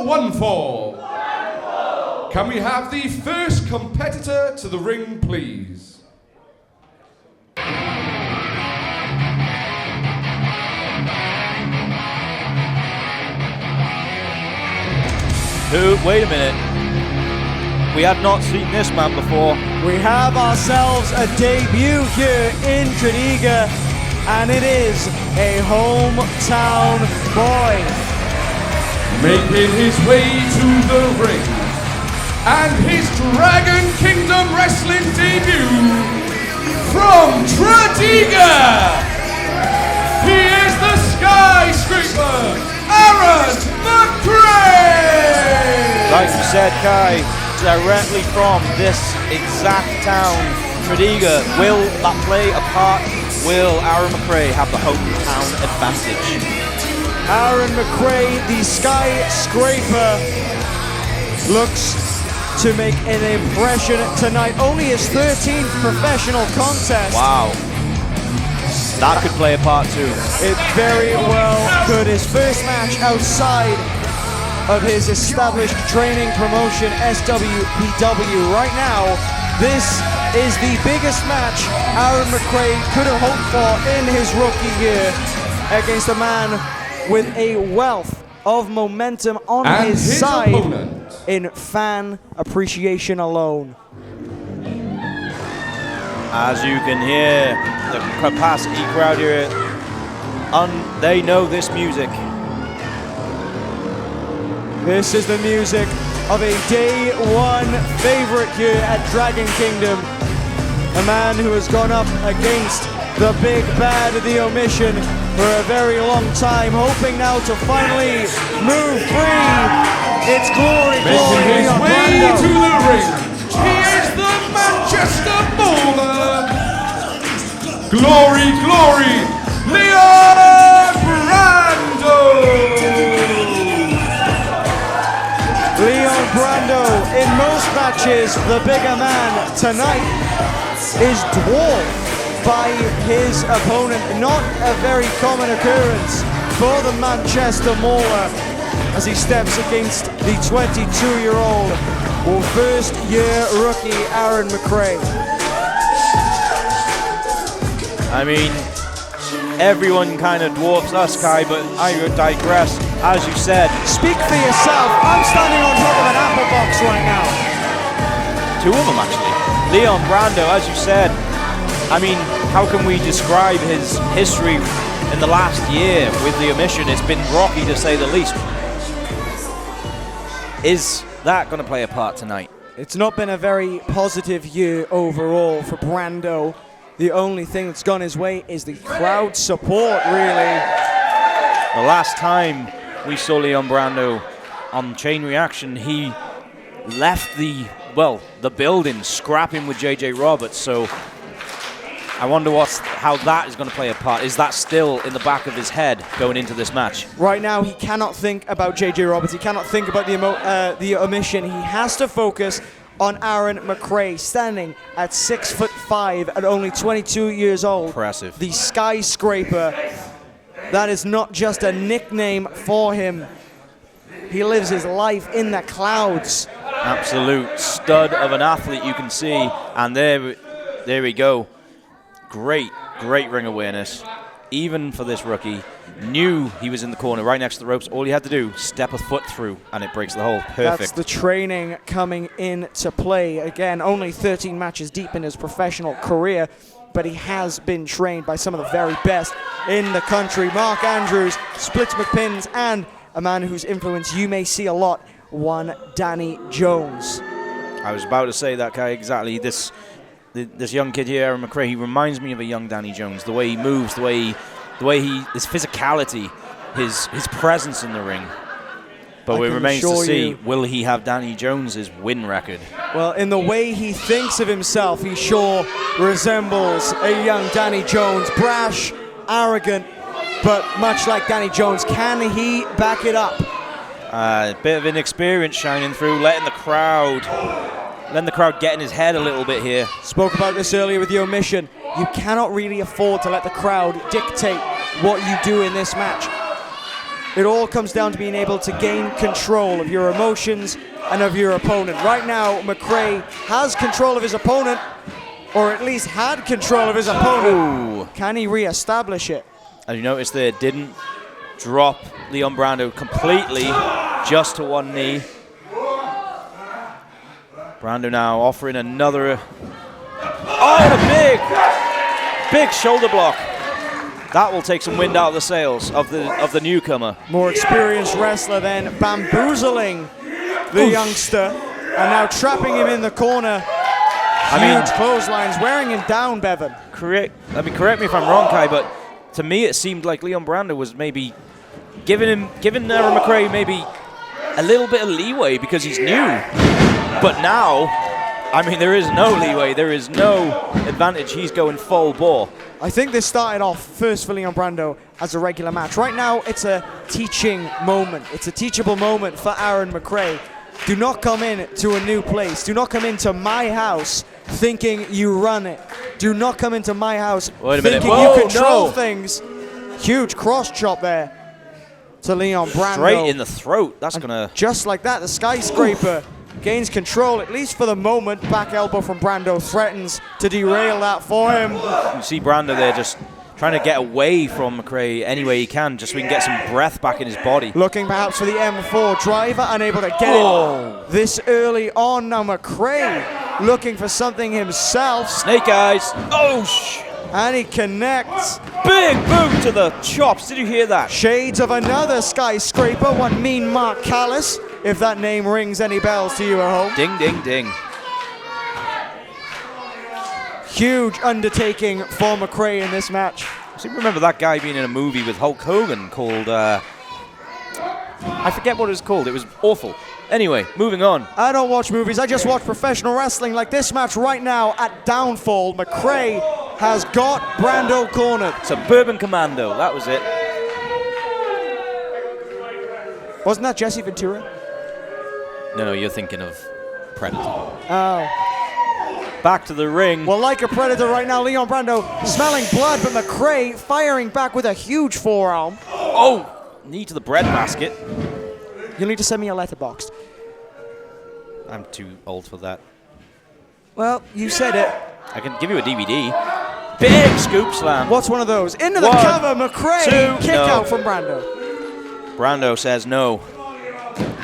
one fall. Can we have the first competitor to the ring, please? Wait a minute. We have not seen this man before. We have ourselves a debut here in Tredegar, and it is a hometown boy. Making his way to the ring, and his Dragon Kingdom Wrestling debut from Tredegar. He is the skyscraper, AARON MCRAE. Like you said, Kai, directly from this exact town, Tredegar. Will that play a part? Will AARON MCRAE have the hometown advantage? AARON MCRAE, the skyscraper, looks to make an impression tonight. Only his 13th professional contest. Wow. That could play a part too. It very well could. His first match outside of his established training promotion, SWPW. Right now, this is the biggest match AARON MCRAE could have hoped for in his rookie year against a man with a wealth of momentum on his side in fan appreciation alone. As you can hear, the capacity crowd here, they know this music. This is the music of a day one favorite here at Dragon Kingdom. A man who has gone up against the big bad of the omission for a very long time, hoping now to finally move free. It's glory, glory, his Leon way Brando. to the ring. He is the Manchester Bowler. Glory, glory, Leon Brando. Leon Brando, in most matches, the bigger man tonight is dwarfed by his opponent. Not a very common occurrence for the Manchester Mauler as he steps against the 22-year-old or first-year rookie AARON MCRAE. I mean, everyone kind of dwarfs us, Kai, but I digress. As you said, speak for yourself. I'm standing on top of an apple box right now. Two of them, actually. Leon Brando, as you said, I mean, how can we describe his history in the last year with the omission? It's been rocky, to say the least. Is that going to play a part tonight? It's not been a very positive year overall for Brando. The only thing that's gone his way is the crowd support, really. The last time we saw Leon Brando on Chain Reaction, he left the building scrapping with JJ Roberts, so I wonder how that is going to play a part. Is that still in the back of his head going into this match? Right now, he cannot think about JJ Roberts. He cannot think about the omission. He has to focus on AARON MCRAE, standing at 6'5" at only 22 years old. Impressive. The skyscraper. That is not just a nickname for him. He lives his life in the clouds. Absolute stud of an athlete, you can see. And there we go. Great ring awareness. Even for this rookie. Knew he was in the corner right next to the ropes. All he had to do, step a foot through, and it breaks the hold. Perfect. That's the training coming into play. Again, only 13 matches deep in his professional career, but he has been trained by some of the very best in the country. Mark Andrews, Splits McPins, and a man whose influence you may see a lot, one Danny Jones. I was about to say that, Kai, exactly. This young kid here, AARON MCRAE, he reminds me of a young Danny Jones. The way he moves, the way his physicality, his presence in the ring. But it remains to see, will he have Danny Jones's win record? Well, in the way he thinks of himself, he sure resembles a young Danny Jones. Brash, arrogant, but much like Danny Jones, can he back it up? A bit of inexperience shining through, letting the crowd get in his head a little bit here. Spoke about this earlier with the omission. You cannot really afford to let the crowd dictate what you do in this match. it all comes down to being able to gain control of your emotions and of your opponent. Right now, McCrae has control of his opponent, or at least had control of his opponent. Ooh. Can he re-establish it? And you notice there, didn't drop Leon Brando completely, just to one knee. Brando now offering another. Oh, and a big shoulder block. That will take some wind out of the sails of the newcomer. More experienced wrestler then bamboozling the youngster and now trapping him in the corner. Huge clotheslines, wearing him down, Bevan. Correct me if I'm wrong, Kai, but to me it seemed like Leon Brando was maybe giving AARON MCRAE maybe a little bit of leeway because he's new. But now, I mean, there is no leeway, there is no advantage. He's going full bore. I think this started off first for Leon Brando as a regular match. Right now, it's a teaching moment. It's a teachable moment for AARON MCRAE. Do not come in to a new place. Do not come into my house thinking you run it. Do not come into my house thinking you control things. Huge cross chop there to Leon Brando. Straight in the throat. That's gonna. Just like that, the skyscraper gains control, at least for the moment. Back elbow from Brando threatens to derail that for him. You see Brando there just trying to get away from McCrae any way he can, just so he can get some breath back in his body. Looking perhaps for the M4 driver, unable to get it this early on. Now McCrae looking for something himself. Snake eyes. And he connects. Big boot to the chops. Did you hear that? Shades of another skyscraper. One mean Mark Callis, if that name rings any bells to you at home. Ding, ding, ding. Huge undertaking for McCrae in this match. I seem to remember that guy being in a movie with Hulk Hogan called, I forget what it was called. It was awful. Anyway, moving on. I don't watch movies. I just watch professional wrestling like this match right now at Downfall. McCrae has got Brando cornered. Suburban Commando. That was it. Wasn't that Jesse Ventura? No, you're thinking of Predator. Oh. Back to the ring. Well, like a Predator right now, Leon Brando smelling blood, but McCrae firing back with a huge forearm. Oh, knee to the breadbasket. You'll need to send me a letterbox. I'm too old for that. Well, you said it. I can give you a DVD. Big scoop slam. What's one of those? Into the cover, McCrae. Kick out from Brando. Brando says no.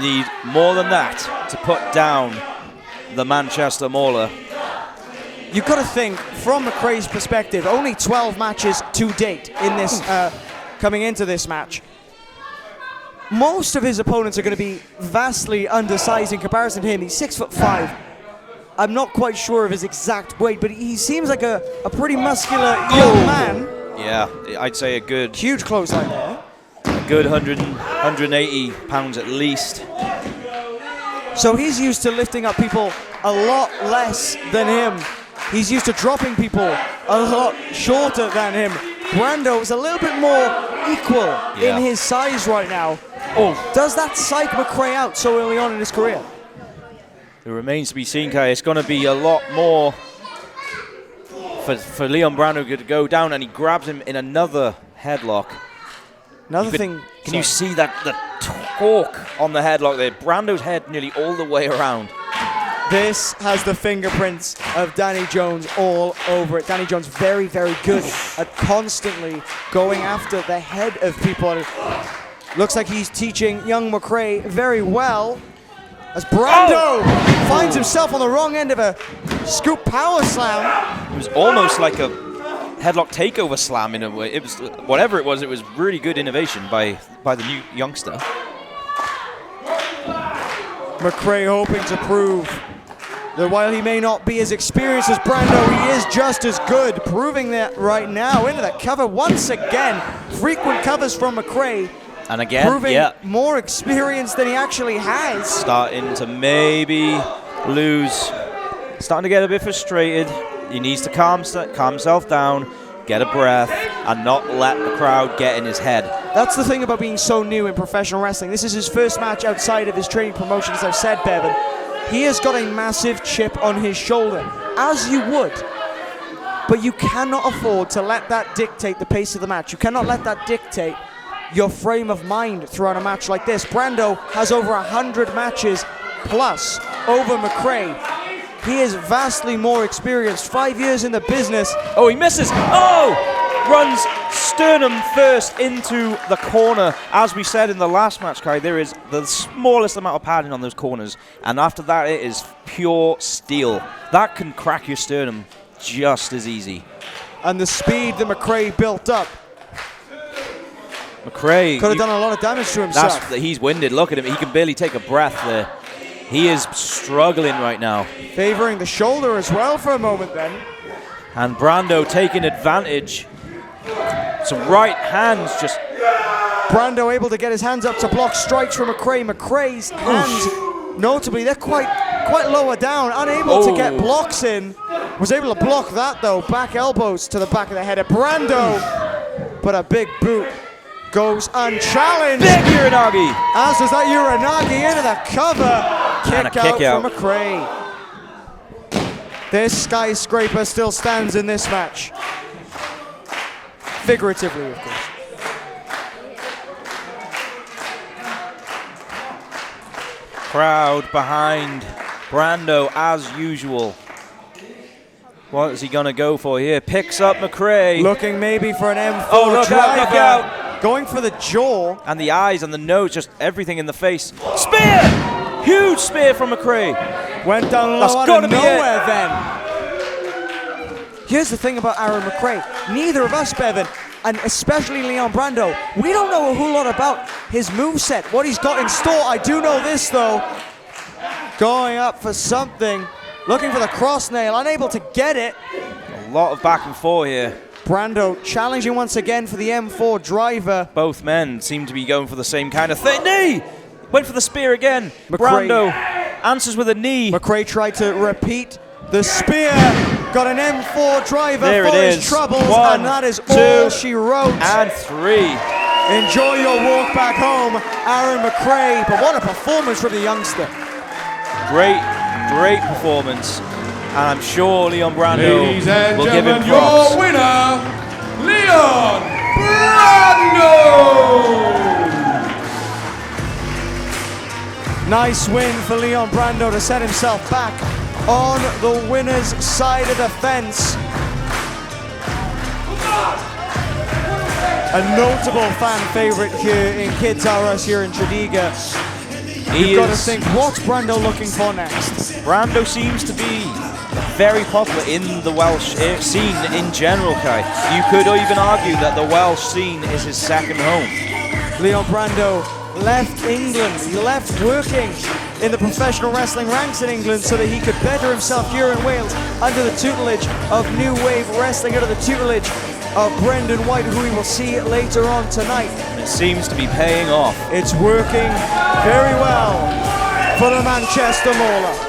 Need more than that to put down the Manchester Mauler. You've got to think, from McCrae's perspective, only 12 matches to date in this, coming into this match. Most of his opponents are going to be vastly undersized in comparison to him. He's 6'5". I'm not quite sure of his exact weight, but he seems like a pretty muscular young man. Yeah, I'd say a good... Huge clothesline there. A good 180 pounds at least. So he's used to lifting up people a lot less than him. He's used to dropping people a lot shorter than him. Brando is a little bit more equal in his size right now. Does that psych McCrae out so early on in his career? It remains to be seen, Kai. It's going to be a lot more for Leon Brando to go down, and he grabs him in another headlock. Can you see that the torque on the headlock there? Brando's head nearly all the way around. This has the fingerprints of Danny Jones all over it. Danny Jones very, very good at constantly going after the head of people. Looks like he's teaching young McCrae very well as Brando finds himself on the wrong end of a scoop power slam. It was almost like a headlock takeover slam in a way. It was whatever it was really good innovation by the new youngster. McCrae hoping to prove that while he may not be as experienced as Brando, he is just as good. Proving that right now into that cover once again. Frequent covers from McCrae. And again, proving more experience than he actually has. Starting to maybe lose. Starting to get a bit frustrated. He needs to calm himself down, get a breath, and not let the crowd get in his head. That's the thing about being so new in professional wrestling. This is his first match outside of his training promotion, as I've said, Bevan. He has got a massive chip on his shoulder, as you would. But you cannot afford to let that dictate the pace of the match. You cannot let that dictate your frame of mind throughout a match like this. Brando has over 100 matches plus over McCrae. He is vastly more experienced, 5 years in the business. Oh, he misses. Oh! Runs sternum first into the corner. As we said in the last match, Kai, there is the smallest amount of padding on those corners. And after that, it is pure steel. That can crack your sternum just as easy. And the speed that McCrae built up. McCrae could have done a lot of damage to himself. He's winded. Look at him. He can barely take a breath there. He is struggling right now. Favoring the shoulder as well for a moment then. And Brando taking advantage. Some right hands just... Brando able to get his hands up to block strikes from McCrae. McCrae's hands, notably, they're quite lower down, unable to get blocks in. Was able to block that though. Back elbows to the back of the head of Brando. But a big boot goes unchallenged. Big Uranagi. As does that Uranagi into the cover. Kick out from McCrae. This skyscraper still stands in this match. Figuratively, of course. Crowd behind Brando as usual. What is he going to go for here? Picks up McCrae. Looking maybe for an M4 Oh, look driver. out, look out. Going for the jaw. And the eyes and the nose, just everything in the face. Spear! Huge spear from McCrae. Went down low That's out gotta of be nowhere then. Here's the thing about AARON MCRAE. Neither of us, Bevan, and especially Leon Brando, we don't know a whole lot about his moveset, what he's got in store. I do know this though. Going up for something. Looking for the cross nail, unable to get it. A lot of back and forth here. Brando challenging once again for the M4 driver. Both men seem to be going for the same kind of thing. Knee! Went for the spear again. McCrae. Brando answers with a knee. McCrae tried to repeat the spear. Got an M4 driver there for it his is. troubles, 1, and that is 2, all she wrote. And 3. Enjoy your walk back home, AARON MCRAE. But what a performance from the youngster. Great performance. And I'm sure Leon Brando Ladies and will give him gentlemen, props. your winner, Leon Brando! Nice win for Leon Brando to set himself back on the winner's side of the fence. A notable fan favorite here in Kids R Us here in Tredegar. You've got to think, what's Brando looking for next? Brando seems to be very popular in the Welsh scene in general, Kai. You could even argue that the Welsh scene is his second home. Leon Brando left England. He left working in the professional wrestling ranks in England so that he could better himself here in Wales under the tutelage of New Wave Wrestling, under the tutelage of Brendan White, who we will see later on tonight. It seems to be paying off. It's working very well for the Manchester Mauler.